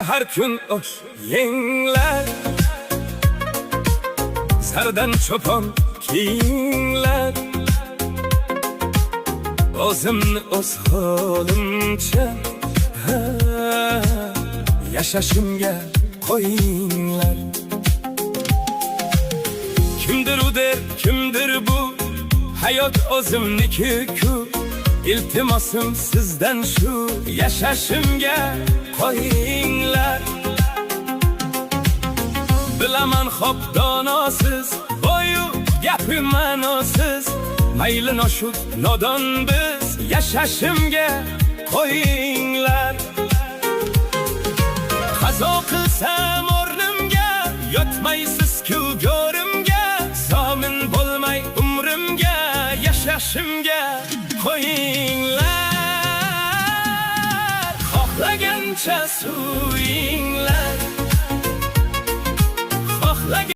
har kun osh yenglar, zardan cho'pon kiyinglar. O'zimni o'z holimcha yashashimga qo'yinglar. Kimdir u der, kimdir bu, hayot o'zimniki-ku. İltimosim sizdan shu, yashashimga qo'yinglar. Bilaman xo'p donosiz, boyu gapi ma'nosiz, mayli noshud nodon biz, yashashimga qo'yinglar. Qazo qilsam o'rnimga, yotmaysiz-ku go'rimga, zomin bo'lmay umrimga, yashashimga qo'yinglar. Xohlagancha suyinglar.